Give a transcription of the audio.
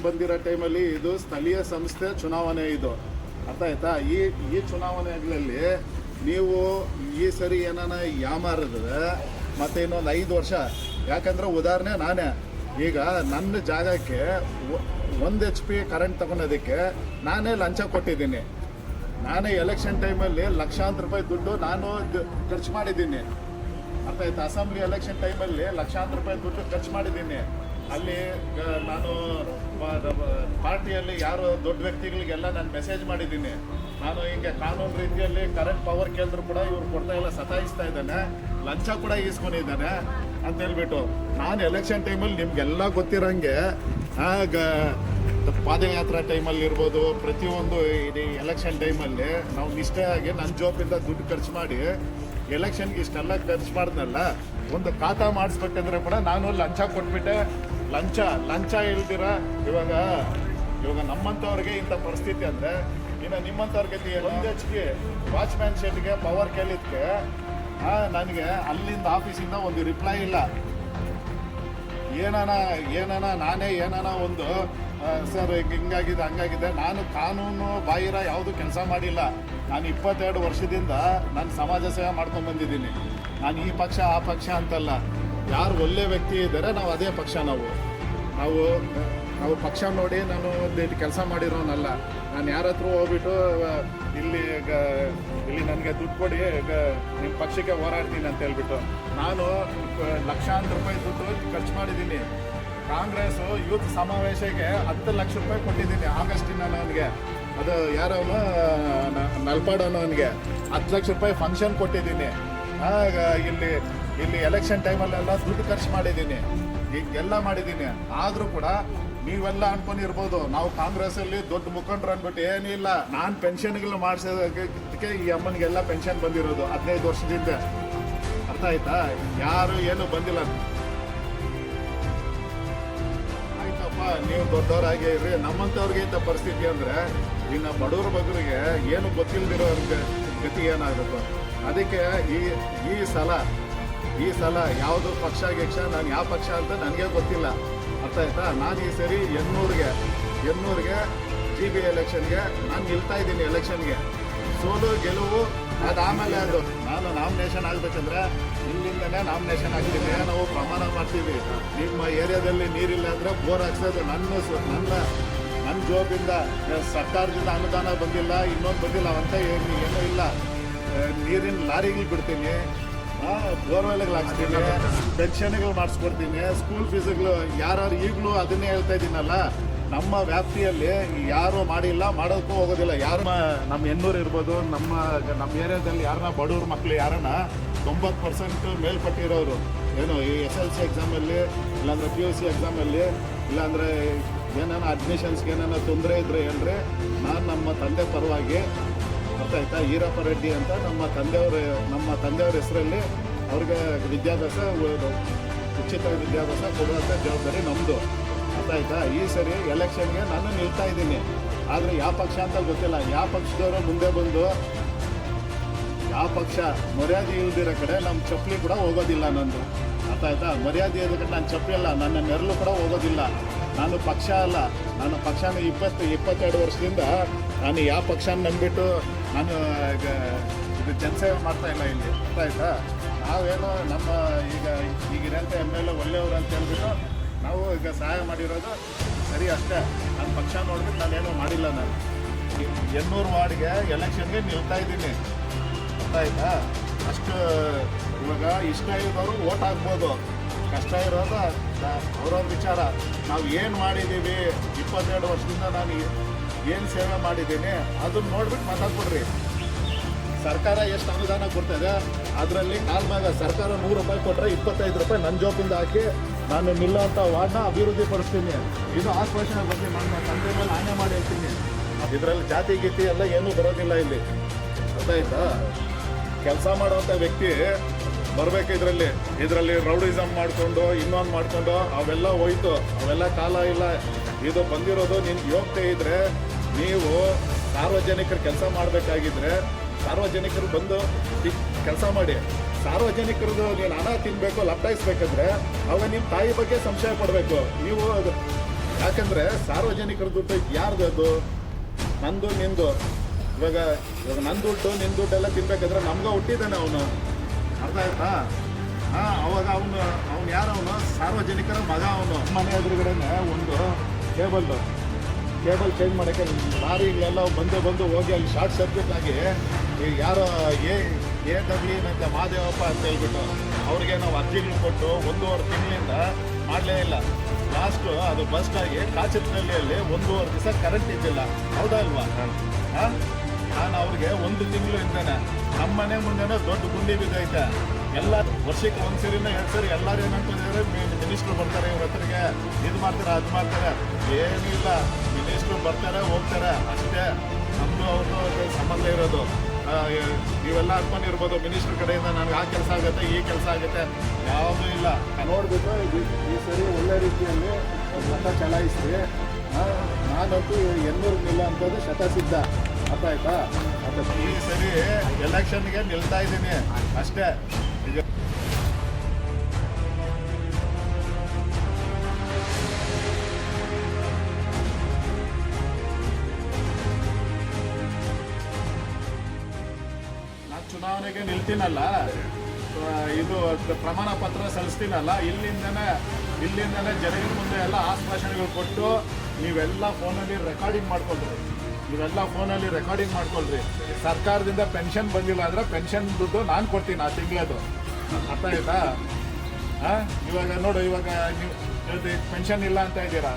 ಬಂದಿರೋ ಟೈಮಲ್ಲಿ ಇದು ಸ್ಥಳೀಯ ಸಂಸ್ಥೆ ಚುನಾವಣೆ ಇದು, ಅರ್ಥ ಆಯ್ತಾ? ಈ ಚುನಾವಣೆಗಳಲ್ಲಿ ನೀವು ಈ ಸರಿ ಏನಾನ ಯಾಮಾರಿದ್ರೆ ಮತ್ತೆ ಇನ್ನೊಂದು 5 ವರ್ಷ, ಯಾಕಂದ್ರೆ ಉದಾಹರಣೆ ನಾನೇ ಈಗ ನನ್ನ ಜಾಗಕ್ಕೆ 1 HP ಕರೆಂಟ್ ತಗೊಳೋದಕ್ಕೆ ನಾನೇ ಲಂಚ ಕೊಟ್ಟಿದ್ದೀನಿ. ನಾನೇ ಎಲೆಕ್ಷನ್ ಟೈಮಲ್ಲಿ ಲಕ್ಷಾಂತರ ರೂಪಾಯಿ ದುಡ್ಡು ನಾನು ಖರ್ಚು ಮಾಡಿದ್ದೀನಿ, ಅರ್ಥ ಆಯ್ತಾ? ಅಸೆಂಬ್ಲಿ ಎಲೆಕ್ಷನ್ ಟೈಮಲ್ಲಿ ಲಕ್ಷಾಂತರ ರೂಪಾಯಿ ದುಡ್ಡು ಖರ್ಚು ಮಾಡಿದ್ದೀನಿ. ಅಲ್ಲಿ ನಾನು ಪಾರ್ಟಿಯಲ್ಲಿ ಯಾರು ದೊಡ್ಡ ವ್ಯಕ್ತಿಗಳಿಗೆಲ್ಲ ನಾನು ಮೆಸೇಜ್ ಮಾಡಿದ್ದೀನಿ. ನಾನು ಹಿಂಗೆ ಕಾನೂನು ರೀತಿಯಲ್ಲಿ ಕರೆಂಟ್ ಪವರ್ ಕೇಂದ್ರ ಕೂಡ ಇವ್ರು ಕೊಡ್ತಾ ಇಲ್ಲ, ಸತಾಯಿಸ್ತಾ ಇದ್ದಾನೆ, ಲಂಚ ಕೂಡ ಈಸ್ಕೊಂಡಿದ್ದಾನೆ ಅಂತ ಹೇಳ್ಬಿಟ್ಟು. ನಾನು ಎಲೆಕ್ಷನ್ ಟೈಮಲ್ಲಿ ನಿಮ್ಗೆಲ್ಲ ಗೊತ್ತಿರೋಂಗೆ ಪಾದಯಾತ್ರಾ ಟೈಮಲ್ಲಿ ಇರ್ಬೋದು, ಪ್ರತಿಯೊಂದು ಇಡೀ ಎಲೆಕ್ಷನ್ ಟೈಮಲ್ಲಿ ನಾವು ನಿಷ್ಠೆಯಾಗಿ ನನ್ನ ಜೋಬಿಂದ ದುಡ್ಡು ಖರ್ಚು ಮಾಡಿ ಎಲೆಕ್ಷನ್ಗೆ ಇಷ್ಟೆಲ್ಲ ಖರ್ಚು ಮಾಡಿದ್ನಲ್ಲ, ಒಂದು ಖಾತಾ ಮಾಡಿಸ್ಬೇಕಂದ್ರೆ ಕೂಡ ನಾನು ಲಂಚ ಕೊಟ್ಬಿಟ್ಟೆ. ಲಂಚ ಇಲ್ದಿರ ಇವಾಗ ನಮ್ಮಂಥವ್ರಿಗೆ ಇಂಥ ಪರಿಸ್ಥಿತಿ ಅಂದರೆ ಇನ್ನು ನಿಮ್ಮಂಥವ್ರಿಗೆ 1 HP ವಾಚ್ಮ್ಯಾನ್ ಶೆಡ್ಗೆ ಪವರ್ ಕೇಳಿದ್ಕೆ ನನಗೆ ಅಲ್ಲಿಂದ ಆಫೀಸಿಂದ ಒಂದು ರಿಪ್ಲೈ ಇಲ್ಲ. ನಾನೇ ಒಂದು ಸರ್ ಹಿಂಗಾಗಿದೆ ಹಂಗಾಗಿದೆ. ನಾನು ಕಾನೂನು ಬಾಹಿರ ಯಾವುದು ಕೆಲಸ ಮಾಡಿಲ್ಲ. ನಾನು 22 ವರ್ಷದಿಂದ ನಾನು ಸಮಾಜ ಸೇವೆ ಮಾಡ್ಕೊಂಡು ಬಂದಿದ್ದೀನಿ. ನಾನು ಈ ಪಕ್ಷ ಆ ಪಕ್ಷ ಅಂತಲ್ಲ, ಯಾರು ಒಳ್ಳೆ ವ್ಯಕ್ತಿ ಇದ್ದಾರೆ ನಾವು ಅದೇ ಪಕ್ಷ. ನಾವು ಪಕ್ಷ ನೋಡಿ ನಾನು ಒಂದು ಕೆಲಸ ಮಾಡಿರೋನಲ್ಲ. ನಾನು ಯಾರ ಹತ್ರ ಹೋಗ್ಬಿಟ್ಟು ಇಲ್ಲಿ ನನಗೆ ದುಡ್ಡು ಕೊಡಿ ನಿಮ್ಮ ಪಕ್ಷಕ್ಕೆ ಹೋರಾಡ್ತೀನಿ ಅಂತ ಹೇಳ್ಬಿಟ್ಟು ನಾನು ಲಕ್ಷಾಂತರ ರೂಪಾಯಿ ದುಡ್ಡು ಖರ್ಚು ಮಾಡಿದ್ದೀನಿ. ಕಾಂಗ್ರೆಸ್ ಯೂತ್ ಸಮಾವೇಶಕ್ಕೆ 10 ಲಕ್ಷ ರೂಪಾಯಿ ಕೊಟ್ಟಿದ್ದೀನಿ ಆಗಸ್ಟಿನ. ನನಗೆ ಅದು ಯಾರವನು ನಲ್ಪಾಡೋನವನಿಗೆ 10 ಲಕ್ಷ ರೂಪಾಯಿ ಫಂಕ್ಷನ್ ಕೊಟ್ಟಿದ್ದೀನಿ. ಇಲ್ಲಿ ಎಲೆಕ್ಷನ್ ಟೈಮಲ್ಲೆಲ್ಲ ದುಡ್ಡು ಖರ್ಚು ಮಾಡಿದ್ದೀನಿ, ಎಲ್ಲ ಮಾಡಿದ್ದೀನಿ. ಆದರೂ ಕೂಡ ನೀವೆಲ್ಲ ಅನ್ಕೊಂಡಿರ್ಬೋದು ನಾವು ಕಾಂಗ್ರೆಸ್ಸಲ್ಲಿ ದೊಡ್ಡ ಮುಖಂಡರು ಅಂದ್ಬಿಟ್ಟು ಏನಿಲ್ಲ. ನಾನು ಪೆನ್ಷನ್ಗಳು ಮಾಡಿಸೋದಕ್ಕೆ ಈ ಅಮ್ಮನಿಗೆಲ್ಲ ಪೆನ್ಷನ್ ಬಂದಿರೋದು 15 ವರ್ಷದಿಂದ, ಅರ್ಥ ಆಯ್ತಾ? ಯಾರು ಏನು ಬಂದಿಲ್ಲ. ಆಯ್ತಪ್ಪ, ನೀವು ದೊಡ್ಡವರಾಗೇ ಇರ್ರಿ. ನಮ್ಮಂಥವ್ರಿಗೆ ಇಂಥ ಪರಿಸ್ಥಿತಿ ಅಂದರೆ ಇನ್ನು ಬಡವ್ರ ಬಗ್ಗರಿಗೆ ಏನು ಗೊತ್ತಿಲ್ಲದಿರೋ ಗತಿ ಏನಾಗುತ್ತೋ. ಅದಕ್ಕೆ ಈ ಸಲ ಯಾವುದು ಪಕ್ಷ ನಾನು ಯಾವ ಪಕ್ಷ ಅಂತ ನನಗೆ ಗೊತ್ತಿಲ್ಲ, ಅರ್ಥ ಆಯ್ತಾ? ನಾನು ಈ ಸರಿ ಎನ್ನೂರಿಗೆ GB ಎಲೆಕ್ಷನ್ಗೆ ನಾನು ನಿಲ್ತಾ ಇದ್ದೀನಿ. ಎಲೆಕ್ಷನ್ಗೆ ಸೋಲು ಗೆಲುವು ಅದಾದಮೇಲೆ ನಾನು ನಾಮಿನೇಷನ್ ಆಗಬೇಕಂದ್ರೆ ಇಲ್ಲಿಂದನೇ ನಾಮಿನೇಷನ್ ಆಗ್ತೀನಿ. ನಾವು ಪ್ರಮಾಣ ಮಾಡ್ತೀವಿ. ನಿಮ್ಮ ಏರಿಯಾದಲ್ಲಿ ನೀರಿಲ್ಲ ಅಂದರೆ ಬೋರ್ ಹಾಕ್ಸೋದು ನನ್ನ ಜೋಬಿಂದ, ಸರ್ಕಾರದಿಂದ ಅನುದಾನ ಬಂದಿಲ್ಲ, ಇನ್ನೊಂದು ಬಂದಿಲ್ಲ ಅಂತ ಏನೂ ಇಲ್ಲ. ನೀರಿನ ಲಾರಿಗಳು ಬಿಡ್ತೀನಿ, ಬೋರ್ವೆಲ್ಗಳು ಹಾಕ್ಸ್ತೀನಿ, ಪೆನ್ಷನ್ಗಳು ಮಾಡಿಸ್ಕೊಡ್ತೀನಿ, ಸ್ಕೂಲ್ ಫೀಸ್ಗಳು ಯಾರು ಈಗಲೂ ಅದನ್ನೇ ಹೇಳ್ತಾ ಇದ್ದೀನಲ್ಲ. ನಮ್ಮ ವ್ಯಾಪ್ತಿಯಲ್ಲಿ ಯಾರು ಮಾಡಿಲ್ಲ, ಮಾಡೋಕ್ಕೂ ಹೋಗೋದಿಲ್ಲ. ಯಾರು ನಮ್ಮ ಎನ್ನೂರು ಇರ್ಬೋದು, ನಮ್ಮ ಏರಿಯಾದಲ್ಲಿ ಯಾರನ್ನ ಬಡವ್ರ ಮಕ್ಕಳು ಯಾರನ್ನ 90% ಮೇಲ್ಪಟ್ಟಿರೋರು ಏನು ಈ SLC ಎಕ್ಸಾಮಲ್ಲಿ, ಇಲ್ಲಾಂದರೆ PUC ಎಕ್ಸಾಮಲ್ಲಿ, ಇಲ್ಲಾಂದರೆ ಏನಾನ ಅಡ್ಮಿಷನ್ಸ್ಗೆ ಏನಾನ ತೊಂದರೆ ಇದ್ರೆ ಹೇಳ್ರೆ ನಾನು ನಮ್ಮ ತಂದೆ ಪರವಾಗಿ, ಅರ್ಥ ಆಯ್ತಾ? ಈರಪ್ಪ ರೆಡ್ಡಿ ಅಂತ ನಮ್ಮ ತಂದೆಯವ್ರ ಹೆಸರಲ್ಲಿ ಅವ್ರಿಗೆ ವಿದ್ಯಾಭ್ಯಾಸ, ಉಚಿತ ವಿದ್ಯಾಭ್ಯಾಸ ಕೊಡುವಂಥ ಜವಾಬ್ದಾರಿ ನಮ್ಮದು, ಅರ್ಥ ಆಯ್ತಾ? ಈ ಸರಿ ಎಲೆಕ್ಷನ್ಗೆ ನಾನು ನಿಲ್ತಾ ಇದ್ದೀನಿ. ಆದರೆ ಯಾವ ಪಕ್ಷ ಅಂತ ಗೊತ್ತಿಲ್ಲ. ಯಾವ ಪಕ್ಷದವರು ಮುಂದೆ ಬಂದು ಯಾವ ಪಕ್ಷ ಮರ್ಯಾದೆ ಇಲ್ದಿರೋ ಕಡೆ ನಮ್ಮ ಚಪ್ಪಲಿ ಕೂಡ ಹೋಗೋದಿಲ್ಲ ನಂದು, ಅರ್ಥ ಆಯ್ತಾ? ಮರ್ಯಾದೆ ಇರೋ ಕಡೆ ನಾನು ಚಪ್ಪಲಿ ಅಲ್ಲ, ನನ್ನ ನೆರಳು ಕೂಡ ಹೋಗೋದಿಲ್ಲ. ನಾನು ಪಕ್ಷ ಅಲ್ಲ, ನಾನು ಪಕ್ಷನ 22 ವರ್ಷದಿಂದ ನಾನು ಯಾವ ಪಕ್ಷನ ನಂಬಿಟ್ಟು ನಾನು ಇದು ಜನಸೇವೆ ಮಾಡ್ತಾ ಇಲ್ಲ ಇಲ್ಲಿ, ಅರ್ಥ ಆಯ್ತಾ? ನಾವೇನೋ ನಮ್ಮ ಈಗಿರೋಂಥ MLA ಒಳ್ಳೆಯವರು ಅಂತ ಹೇಳ್ಬಿಟ್ಟು ನಾವು ಈಗ ಸಹಾಯ ಮಾಡಿರೋದು ಸರಿ ಅಷ್ಟೇ. ನನ್ನ ಪಕ್ಷ ನೋಡ್ಬಿಟ್ಟು ನಾನೇನೋ ಮಾಡಿಲ್ಲ. ನಾನು 800 ವಾರ್ಡ್ಗೆ ಎಲೆಕ್ಷನ್ಗೆ ನಿಲ್ತಾ ಇದ್ದೀನಿ, ಅರ್ಥ ಆಯ್ತಾ? ಅಷ್ಟು ಇವಾಗ ಇಷ್ಟ ಇರೋರು ಓಟ್ ಹಾಕ್ಬೋದು, ಕಷ್ಟ ಇರೋದು ಅವ್ರವ್ರ ವಿಚಾರ. ನಾವು ಏನು ಮಾಡಿದ್ದೀವಿ 22 ವರ್ಷದಿಂದ ನಾನು ಏನು ಸೇವೆ ಮಾಡಿದ್ದೀನಿ ಅದನ್ನ ನೋಡ್ಬಿಟ್ಟು ಮಾತಾಡ್ಕೊಡ್ರಿ. ಸರ್ಕಾರ ಎಷ್ಟು ಅನುದಾನ ಕೊಡ್ತದೆ ಅದರಲ್ಲಿ 4 ಭಾಗ ಸರ್ಕಾರ 100 ರೂಪಾಯಿ ಕೊಟ್ಟರೆ 25 ರೂಪಾಯಿ ನನ್ನ ಜೋಬಿಂದ ಹಾಕಿ ನಾನು ನಿಲ್ಲೋಂಥ ವಾರ್ಡ್ನ ಅಭಿವೃದ್ಧಿ ಪಡಿಸ್ತೀನಿ. ಇದು ಆಶ್ವಾಸನೆ ಬಗ್ಗೆ ನನ್ನ ತಂದೆ ಮೇಲೆ ಆಣೆ ಮಾಡಿ ಹೇಳ್ತೀನಿ. ಇದರಲ್ಲಿ ಜಾತಿ ಗೀತಿ ಎಲ್ಲ ಏನೂ ಬರೋದಿಲ್ಲ ಇಲ್ಲಿ, ಅರ್ಥ ಆಯ್ತಾ? ಕೆಲಸ ಮಾಡುವಂಥ ವ್ಯಕ್ತಿ ಬರಬೇಕು. ಇದರಲ್ಲಿ ರೌಡಿಸಮ್ ಮಾಡಿಕೊಂಡು ಇನ್ನೊಂದು ಮಾಡಿಕೊಂಡು ಅವೆಲ್ಲ ಹೋಯ್ತು, ಅವೆಲ್ಲ ಕಾಲ ಇಲ್ಲ. ಇದು ಬಂದಿರೋದು ನಿನ್ನ ಯೋಗ್ಯತೆ ಇದ್ದರೆ ನೀವು ಸಾರ್ವಜನಿಕರು ಕೆಲಸ ಮಾಡಬೇಕಾಗಿದ್ರೆ ಸಾರ್ವಜನಿಕರು ಬಂದು ಕೆಲಸ ಮಾಡಿ. ಸಾರ್ವಜನಿಕರದ್ದು ನೀನು ಹಣ ತಿನ್ನಬೇಕು ಲಪ್ಟಾಯಿಸ್ಬೇಕಂದ್ರೆ ಅವಾಗ ನಿಮ್ಮ ತಾಯಿ ಬಗ್ಗೆ ಸಂಶಯ ಪಡಬೇಕು. ನೀವು ಯಾಕಂದ್ರೆ ಸಾರ್ವಜನಿಕರ ದುಡ್ಡು ಯಾರ್ದು ಅದು? ನಂದು ನಿಂದು. ಇವಾಗ ನನ್ನ ದುಡ್ಡು ನಿನ್ನ ದುಡ್ಡೆಲ್ಲ ತಿನ್ಬೇಕಾದ್ರೆ ನಮ್ಗೆ ಹುಟ್ಟಿದ್ದಾನೆ ಅವನು, ಅರ್ಥ ಆಯ್ತಾ? ಅವಾಗ ಅವನು ಯಾರವನು? ಸಾರ್ವಜನಿಕರ ಮಗ ಅವನು. ಮನೆ ಎದುರುಗಡೆನೆ ಒಂದು ಕೇಬಲ್ ಚೇಂಜ್ ಮಾಡೋಕ್ಕೆ ಲಾರಿಗಳೆಲ್ಲ ಬಂದು ಹೋಗಿ ಅಲ್ಲಿ ಶಾರ್ಟ್ ಸರ್ಕ್ಯೂಟ್ ಆಗಿ ಯಾರೋ ಏನಂತೆ ಮಹಾದೇವಪ್ಪ ಅಂತ ಹೇಳ್ಬಿಟ್ಟು ಅವ್ರಿಗೆ ನಾವು ಅರ್ಜಿಗಳು ಕೊಟ್ಟು 1.5 ತಿಂಗಳಿಂದ ಮಾಡಲೇ ಇಲ್ಲ. ಲಾಸ್ಟು ಅದು ಬಸ್ಟ್ ಆಗಿ ಕಾಚನಹಳ್ಳಿಯಲ್ಲಿ 1.5 ದಿವಸ ಕರೆಂಟ್ ಇದ್ದಿಲ್ಲ, ಹೌದಾ ಅಲ್ವಾ? ನಾನು ಅವ್ರಿಗೆ 1 ತಿಂಗಳು ಇಂದಾನೆ ನಮ್ಮ ಮನೆ ಮುಂದೆನೇ ದೊಡ್ಡ ಗುಂಡಿ ಬಿದ್ದೈತೆ. ಎಲ್ಲ ವರ್ಷಕ್ಕೆ 1 ಸರಿನ 2 ಸರಿ ಎಲ್ಲರೂ ಏನಂತಿದ್ದಾರೆ, ಮಿನಿಸ್ಟ್ರು ಬರ್ತಾರೆ ಇವ್ರ ಹತ್ರಗೆ, ಇದು ಮಾಡ್ತಾರೆ ಅದು ಮಾಡ್ತಾರೆ. ಏನೂ ಇಲ್ಲ, ಮಿನಿಸ್ಟ್ರು ಬರ್ತಾರೆ ಹೋಗ್ತಾರೆ ಅಷ್ಟೇ. ನಮ್ಮದು ಅವ್ರದ್ದು ಸಂಬಂಧ ಇರೋದು. ನೀವೆಲ್ಲ ಅನ್ಕೊಂಡಿರ್ಬೋದು ಮಿನಿಸ್ಟ್ರ್ ಕಡೆಯಿಂದ ನನಗೆ ಆ ಕೆಲಸ ಆಗುತ್ತೆ ಈ ಕೆಲಸ ಆಗುತ್ತೆ, ಯಾವುದೂ ಇಲ್ಲ. ನೋಡ್ಬಿಟ್ಟು ಈ ಸರಿ ಒಳ್ಳೆ ರೀತಿಯಲ್ಲಿ ಮತ ಚಲಾಯಿಸಿ ನಾನಂತೂ 800 ನಿಲ್ಲ ಅಂತದ್ದು ಶತಸಿದ್ಧ, ಅರ್ಥ ಆಯ್ತಾ? ಈ ಸರಿ ಎಲೆಕ್ಷನ್ಗೆ ನಿಲ್ತಾ ಇದ್ದೀನಿ ಅಷ್ಟೇ. ಈಗ ಚುನಾವಣೆಗೆ ನಿಲ್ತೀನಲ್ಲ, ಇದು ಪ್ರಮಾಣ ಪತ್ರ ಸಲ್ಲಿಸ್ತೀನಲ್ಲ, ಇಲ್ಲಿಂದನೇ ಜನಗಳ ಮುಂದೆ ಎಲ್ಲ ಆಶ್ವಾಸನೆಗಳು ಕೊಟ್ಟು ನೀವೆಲ್ಲ ಫೋನಲ್ಲಿ ರೆಕಾರ್ಡಿಂಗ್ ಮಾಡ್ಕೊಳ್ರಿ. ಸರ್ಕಾರದಿಂದ ಪೆನ್ಷನ್ ಬಂದಿಲ್ಲ ಅಂದರೆ ಪೆನ್ಷನ್ ದುಡ್ಡು ನಾನು ಕೊಡ್ತೀನಿ ಆ ತಿಂಗಳದು, ಅರ್ಥ ಆಯ್ತಾ? ಇವಾಗ ನೋಡು, ಇವಾಗ ನೀವು ಪೆನ್ಷನ್ ಇಲ್ಲ ಅಂತ ಇದ್ದೀರಾ,